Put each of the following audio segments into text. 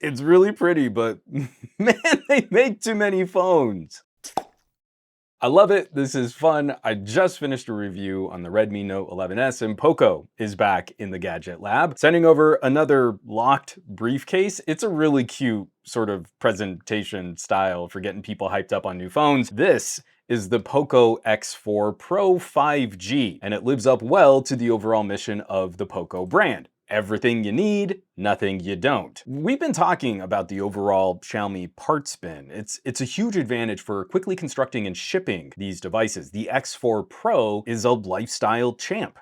It's really pretty, but man, they make too many phones. I love it. This is fun. I just finished a review on the Redmi Note 11S and Poco is back in the Gadget Lab, sending over another locked briefcase. It's a really cute sort of presentation style for getting people hyped up on new phones. This is the Poco X4 Pro 5G, and it lives up well to the overall mission of the Poco brand. Everything you need, nothing you don't. We've been talking about the overall Xiaomi parts bin. It's a huge advantage for quickly constructing and shipping these devices. The X4 Pro is a lifestyle champ.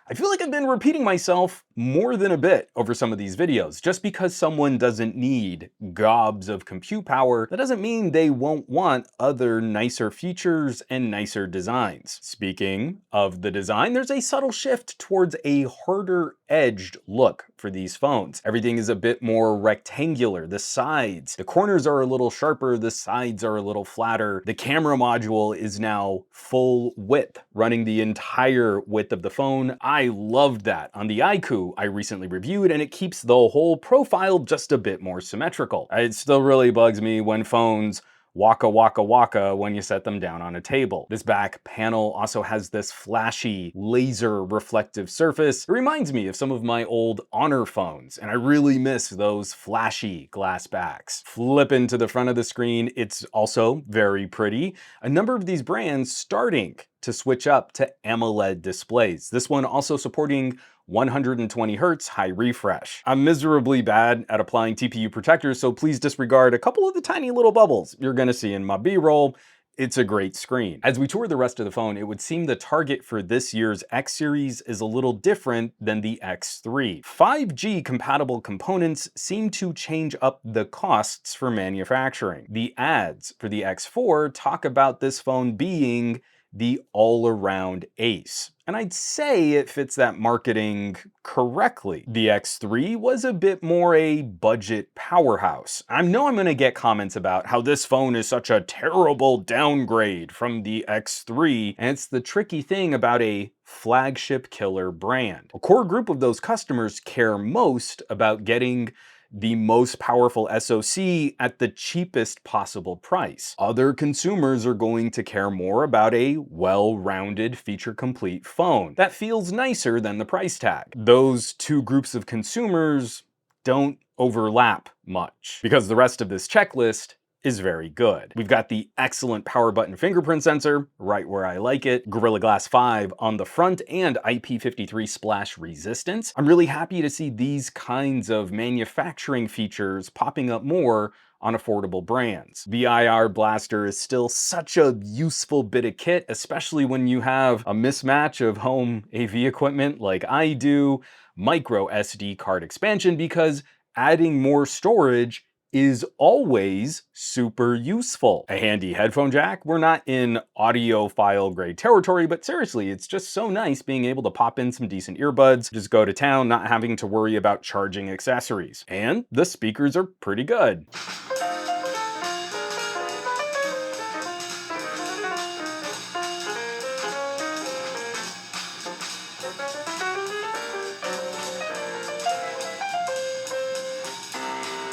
I feel like I've been repeating myself more than a bit over some of these videos. Just because someone doesn't need gobs of compute power, that doesn't mean they won't want other nicer features and nicer designs. Speaking of the design, there's a subtle shift towards a harder edged look for these phones. Everything is a bit more rectangular. The corners are a little sharper, the sides are a little flatter. The camera module is now full width, running the entire width of the phone. I loved that on the iQOO I recently reviewed, and it keeps the whole profile just a bit more symmetrical. It still really bugs me when phones waka waka waka when you set them down on a table. This back panel also has this flashy laser reflective surface. It reminds me of some of my old Honor phones, and I really miss those flashy glass backs. Flipping to the front of the screen, it's also very pretty. A number of these brands starting to switch up to AMOLED displays. This one also supporting 120 Hz high refresh. I'm miserably bad at applying TPU protectors, so please disregard a couple of the tiny little bubbles you're gonna see in my B-roll. It's a great screen. As we tour the rest of the phone, it would seem the target for this year's X series is a little different than the X3. 5G compatible components seem to change up the costs for manufacturing. The ads for the X4 talk about this phone being the all-around ace. And I'd say it fits that marketing correctly. The X3 was a bit more a budget powerhouse. I know I'm gonna get comments about how this phone is such a terrible downgrade from the X3, and it's the tricky thing about a flagship killer brand. A core group of those customers care most about getting the most powerful SoC at the cheapest possible price. Other consumers are going to care more about a well-rounded, feature-complete phone that feels nicer than the price tag. Those two groups of consumers don't overlap much because the rest of this checklist is very good. We've got the excellent power button fingerprint sensor, right where I like it, Gorilla Glass 5 on the front, and IP53 splash resistance. I'm really happy to see these kinds of manufacturing features popping up more on affordable brands. The IR blaster is still such a useful bit of kit, especially when you have a mismatch of home AV equipment like I do, micro SD card expansion, because adding more storage is always super useful. A handy headphone jack. We're not in audiophile grade territory, but seriously, it's just so nice being able to pop in some decent earbuds, just go to town, not having to worry about charging accessories. And the speakers are pretty good.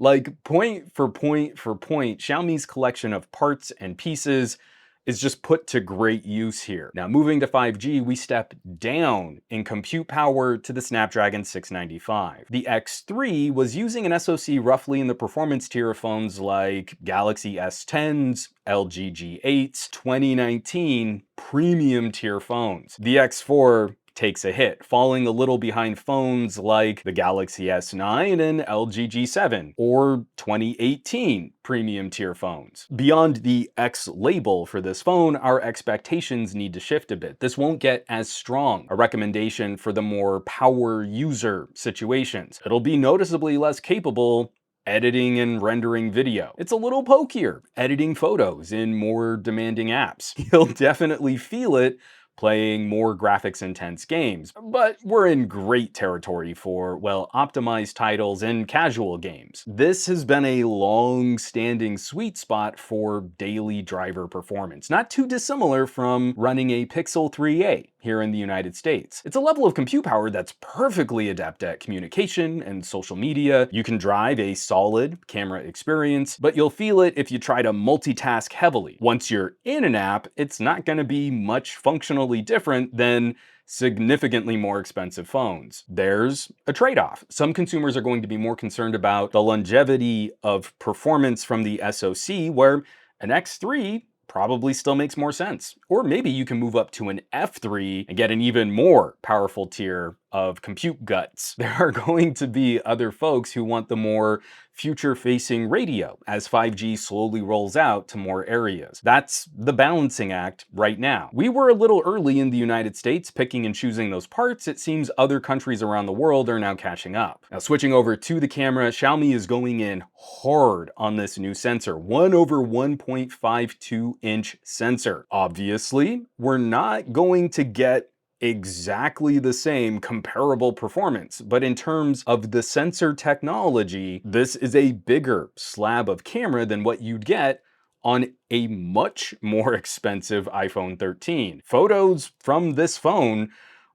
Like, point for point for point, Xiaomi's collection of parts and pieces is just put to great use here. Now, moving to 5G, we step down in compute power to the Snapdragon 695. The X3 was using an SoC roughly in the performance tier of phones like Galaxy S10s, LG G8s, 2019 premium tier phones. The X4 takes a hit, falling a little behind phones like the Galaxy S9 and LG G7, or 2018 premium tier phones. Beyond the X label for this phone, our expectations need to shift a bit. This won't get as strong a recommendation for the more power user situations. It'll be noticeably less capable editing and rendering video. It's a little pokier editing photos in more demanding apps. You'll definitely feel it playing more graphics intense games, but we're in great territory for, well, optimized titles and casual games. This has been a long-standing sweet spot for daily driver performance, not too dissimilar from running a Pixel 3a here in the United States. It's a level of compute power that's perfectly adept at communication and social media. You can drive a solid camera experience, but you'll feel it if you try to multitask heavily. Once you're in an app, it's not going to be much functionally different than significantly more expensive phones. There's a trade-off. Some consumers are going to be more concerned about the longevity of performance from the SoC, where an X3 probably still makes more sense. Or maybe you can move up to an F3 and get an even more powerful tier of compute guts. There are going to be other folks who want the more future-facing radio as 5G slowly rolls out to more areas. That's the balancing act right now. We were a little early in the United States picking and choosing those parts. It seems other countries around the world are now catching up. Now, switching over to the camera, Xiaomi is going in hard on this new sensor, 1/1.52-inch sensor. Obviously, we're not going to get exactly the same comparable performance, but in terms of the sensor technology, this is a bigger slab of camera than what you'd get on a much more expensive iPhone 13. Photos from this phone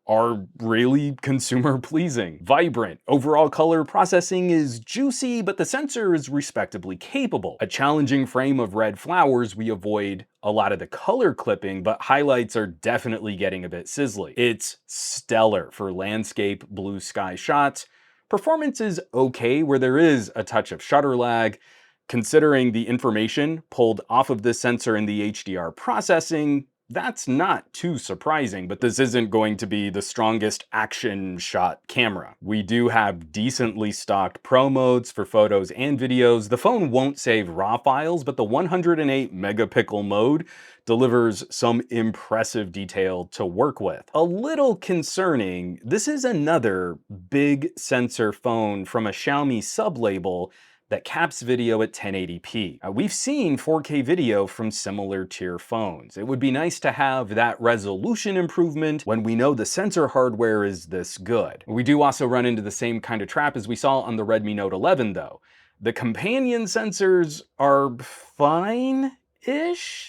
are really consumer pleasing. Vibrant, overall color processing is juicy, but the sensor is respectably capable. A challenging frame of red flowers, we avoid a lot of the color clipping, but highlights are definitely getting a bit sizzly. It's stellar for landscape blue sky shots. Performance is okay where there is a touch of shutter lag. Considering the information pulled off of this sensor in the HDR processing, that's not too surprising, but this isn't going to be the strongest action shot camera. We do have decently stocked pro modes for photos and videos. The phone won't save RAW files, but the 108 megapixel mode delivers some impressive detail to work with. A little concerning, this is another big sensor phone from a Xiaomi sub-label that caps video at 1080p. We've seen 4K video from similar tier phones. It would be nice to have that resolution improvement when we know the sensor hardware is this good. We do also run into the same kind of trap as we saw on the Redmi Note 11 though. The companion sensors are fine-ish?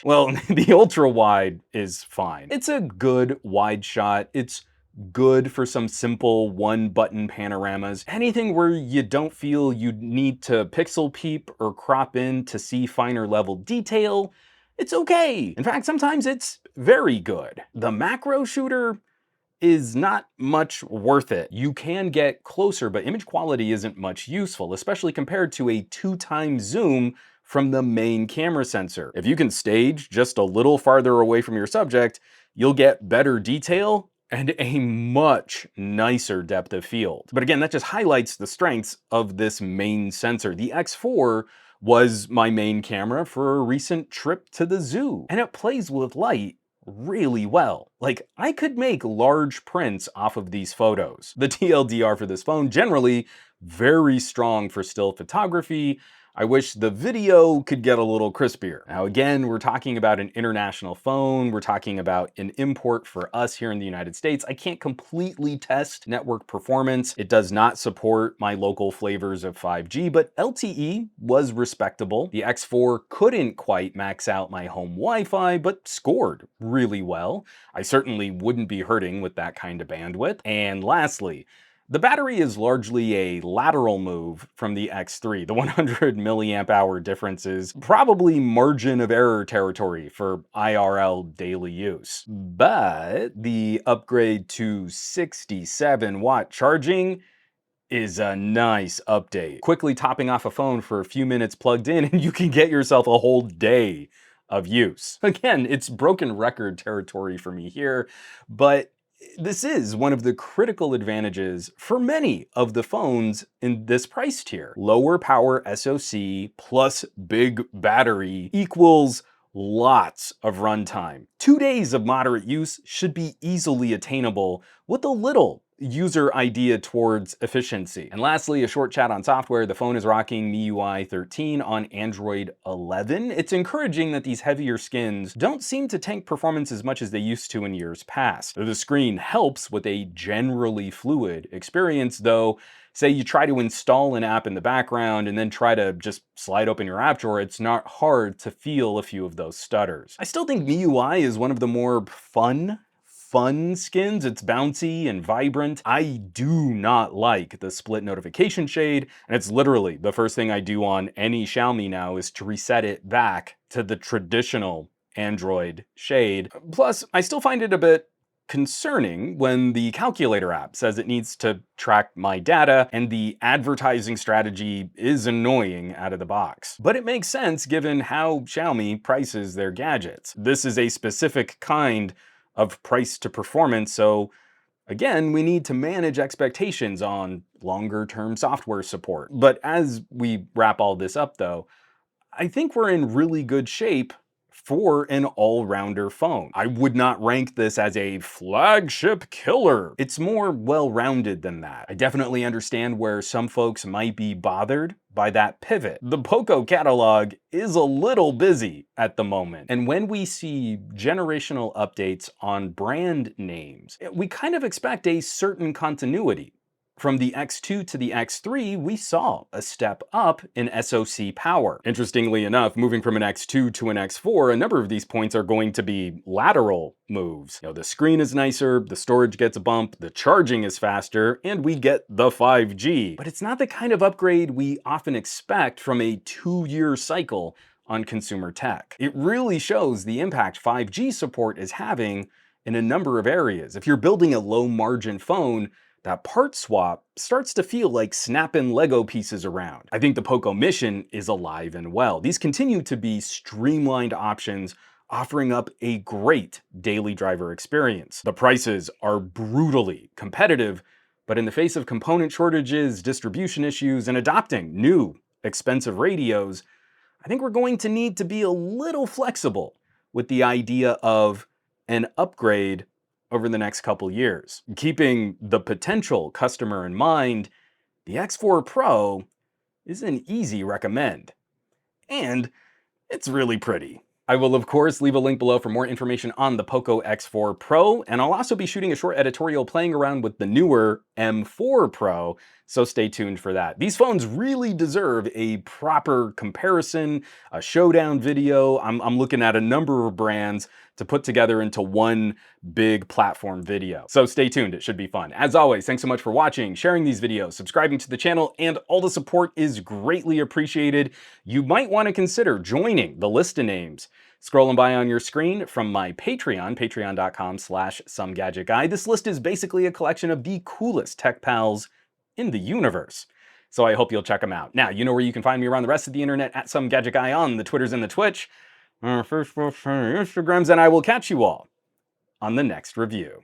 Well, the ultra wide is fine. It's a good wide shot. It's good for some simple one-button panoramas. Anything where you don't feel you need to pixel peep or crop in to see finer level detail, it's okay. In fact, sometimes it's very good. The macro shooter is not much worth it. You can get closer, but image quality isn't much useful, especially compared to a 2x zoom from the main camera sensor. If you can stage just a little farther away from your subject, you'll get better detail and a much nicer depth of field. But again, that just highlights the strengths of this main sensor. The X4 was my main camera for a recent trip to the zoo, and it plays with light really well. Like, I could make large prints off of these photos. The TLDR for this phone, generally very strong for still photography. I wish the video could get a little crispier. Now again, we're talking about an international phone. We're talking about an import for us here in the United States. I can't completely test network performance. It does not support my local flavors of 5G, but LTE was respectable. The X4 couldn't quite max out my home Wi-Fi, but scored really well. I certainly wouldn't be hurting with that kind of bandwidth. And lastly, the battery is largely a lateral move from the X3. The 100 milliamp hour difference is probably margin of error territory for IRL daily use. But the upgrade to 67 watt charging is a nice update. Quickly topping off a phone for a few minutes plugged in and you can get yourself a whole day of use. Again, it's broken record territory for me here, but this is one of the critical advantages for many of the phones in this price tier. Lower power SoC plus big battery equals lots of runtime. 2 days of moderate use should be easily attainable with a little user idea towards efficiency. And lastly, a short chat on software. The phone is rocking MIUI 13 on Android 11. It's encouraging that these heavier skins don't seem to tank performance as much as they used to in years past. The screen helps with a generally fluid experience, though. Say you try to install an app in the background and then try to just slide open your app drawer, it's not hard to feel a few of those stutters. I still think MIUI is one of the more fun fun skins. It's bouncy and vibrant. I do not like the split notification shade, and it's literally the first thing I do on any Xiaomi now is to reset it back to the traditional Android shade. Plus, I still find it a bit concerning when the calculator app says it needs to track my data and the advertising strategy is annoying out of the box. But it makes sense given how Xiaomi prices their gadgets. This is a specific kind of price to performance, so again, we need to manage expectations on longer term software support. But as we wrap all this up though, I think we're in really good shape for an all-rounder phone. I would not rank this as a flagship killer. It's more well-rounded than that. I definitely understand where some folks might be bothered by that pivot. The Poco catalog is a little busy at the moment, and when we see generational updates on brand names, we kind of expect a certain continuity. From the X2 to the X3, we saw a step up in SoC power. Interestingly enough, moving from an X2 to an X4, a number of these points are going to be lateral moves. The screen is nicer, the storage gets a bump, the charging is faster, and we get the 5G. But it's not the kind of upgrade we often expect from a 2-year cycle on consumer tech. It really shows the impact 5G support is having in a number of areas. If you're building a low-margin phone, that part swap starts to feel like snapping Lego pieces around. I think the Poco mission is alive and well. These continue to be streamlined options offering up a great daily driver experience. The prices are brutally competitive, but in the face of component shortages, distribution issues, and adopting new expensive radios, I think we're going to need to be a little flexible with the idea of an upgrade over the next couple years. Keeping the potential customer in mind, the X4 Pro is an easy recommend. And it's really pretty. I will of course leave a link below for more information on the Poco X4 Pro, and I'll also be shooting a short editorial playing around with the newer M4 Pro, so stay tuned for that. These phones really deserve a proper comparison, a showdown video. I'm looking at a number of brands to put together into one big platform video. So stay tuned, it should be fun. As always, thanks so much for watching, sharing these videos, subscribing to the channel, and all the support is greatly appreciated. You might want to consider joining the list of names scrolling by on your screen from my Patreon, patreon.com/somegadgetguy. This list is basically a collection of the coolest tech pals in the universe. So I hope you'll check them out. Now, you know where you can find me around the rest of the internet at somegadgetguy on the Twitters and the Twitch, Facebooks and Instagrams, and I will catch you all on the next review.